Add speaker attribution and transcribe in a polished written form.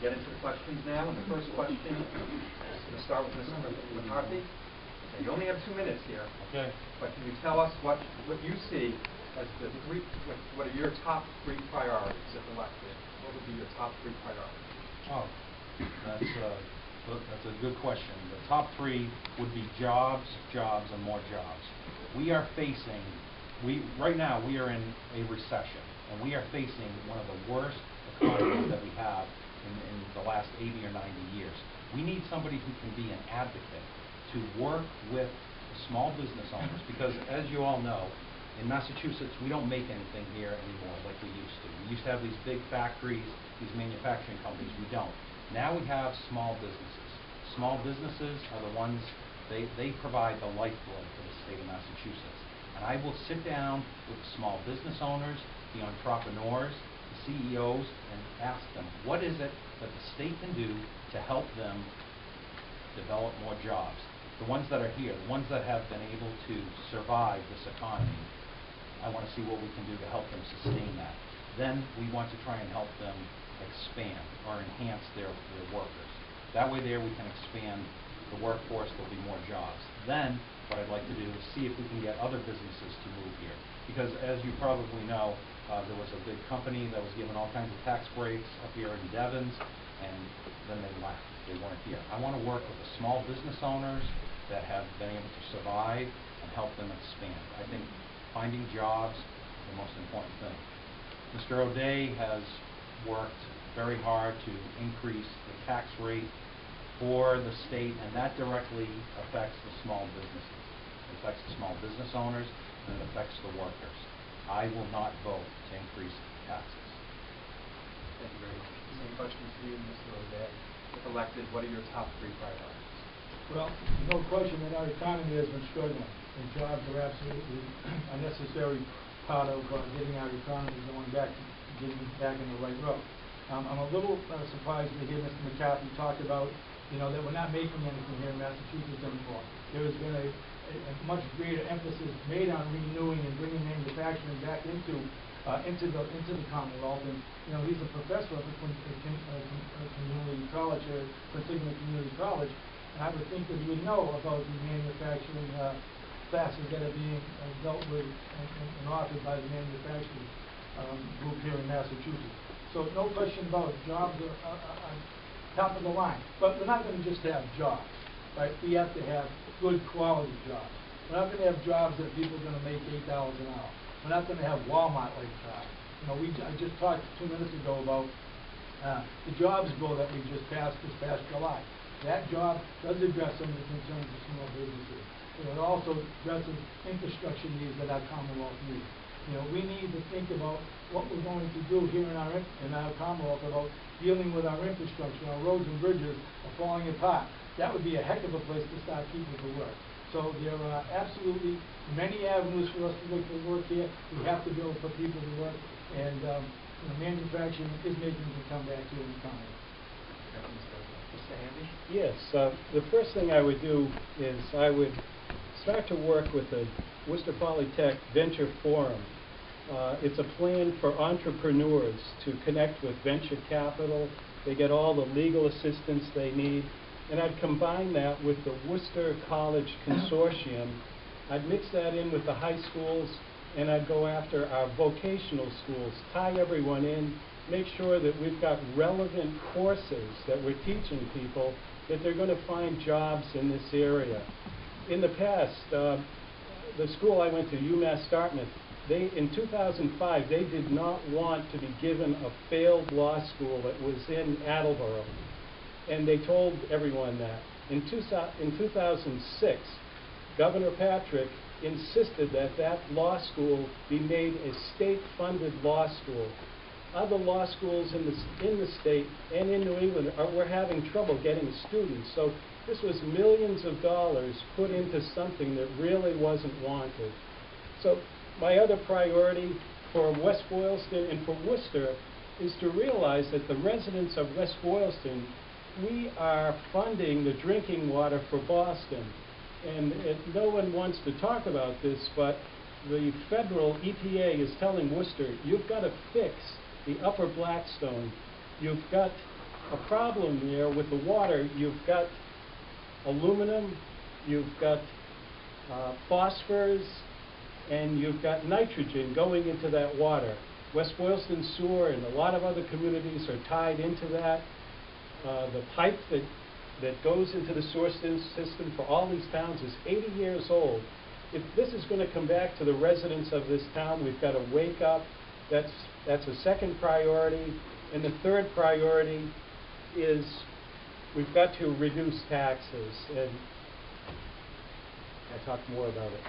Speaker 1: get into the questions now, and the first question is going to start with Mr. McCarthy. Okay, you only have 2 minutes here.
Speaker 2: Okay. But
Speaker 1: can you tell us what you see as the what are your top 3 priorities if elected? What would be your top 3 priorities?
Speaker 2: Oh, that's a good question. The top 3 would be jobs, jobs, and more jobs. We are facing, right now we are in a recession, and we are facing one of the worst economies that we have in the last 80 or 90 years. We need somebody who can be an advocate to work with small business owners, because as you all know, in Massachusetts we don't make anything here anymore like we used to. We used to have these big factories, these manufacturing companies. We don't. Now we have small businesses. Small businesses are the ones, they provide the lifeblood for the state of Massachusetts. And I will sit down with the small business owners, the entrepreneurs, the CEOs, and ask them, what is it that the state can do to help them develop more jobs? The ones that are here, the ones that have been able to survive this economy, I want to see what we can do to help them sustain that. Then we want to try and help them expand or enhance their workers. That way there we can expand the workforce, there'll be more jobs. Then what I'd like to do is see if we can get other businesses to move here. Because as you probably know, there was a big company that was given all kinds of tax breaks up here in Devens, and then they left. They weren't here. I want to work with the small business owners that have been able to survive and help them expand. I think finding jobs is the most important thing. Mr. O'Day has worked very hard to increase the tax rate for the state, and that directly affects the small businesses. It affects the small business owners, and it affects the workers. I will not vote to increase taxes.
Speaker 1: Thank you very much. Same question to you, Mr. O'Day. If elected, what are your top 3 priorities?
Speaker 3: Well, no question that our economy has been struggling, and jobs are absolutely a necessary part of getting our economy getting back in the right road. I'm a little surprised to hear Mr. McCarthy talk about, that we're not making anything here in Massachusetts anymore. There has been a much greater emphasis made on renewing and bringing manufacturing back into the Commonwealth. And he's a professor at the community college here, Princeton Community College, and I would think that he would know about the manufacturing classes that are being dealt with and offered by the manufacturing group here in Massachusetts. So no question about it, jobs are top of the line. But we're not going to just have jobs, right? We have to have good quality jobs. We're not going to have jobs that people are going to make $8 an hour. We're not going to have Walmart-like jobs. I just talked 2 minutes ago about the jobs bill that we just passed this past July. That job does address some of the concerns of small businesses. It also addresses infrastructure needs that our Commonwealth needs. We need to think about what we're going to do here in our Commonwealth about dealing with our infrastructure. Our roads and bridges are falling apart. That would be a heck of a place to start people to work. So there are absolutely many avenues for us to look for work here. We have to be able to put people to work, and manufacturing is making it come back to an economy.
Speaker 1: Mr. Andy?
Speaker 4: Yes. The first thing I would do is I would start to work with the Worcester Polytech Venture Forum. It's a plan for entrepreneurs to connect with venture capital. They get all the legal assistance they need. And I'd combine that with the Worcester College Consortium. I'd mix that in with the high schools, and I'd go after our vocational schools, tie everyone in, make sure that we've got relevant courses that we're teaching people that they're going to find jobs in this area. In the past, the school I went to, UMass Dartmouth, in 2005, they did not want to be given a failed law school that was in Attleboro. And they told everyone that. In 2006, Governor Patrick insisted that that law school be made a state-funded law school. Other law schools in the state and in New England were having trouble getting students. So this was millions of dollars put into something that really wasn't wanted. So my other priority for West Boylston and for Worcester is to realize that the residents of West Boylston, we are funding the drinking water for Boston. And no one wants to talk about this, but the federal EPA is telling Worcester, you've got to fix the upper Blackstone. You've got a problem there with the water. You've got aluminum, you've got phosphorus, and you've got nitrogen going into that water. West Boylston Sewer and a lot of other communities are tied into that. The pipe that goes into the sewer system for all these towns is 80 years old. If this is going to come back to the residents of this town, we've got to wake up. That's a second priority. And the third priority is we've got to reduce taxes. And I'll talk more about it.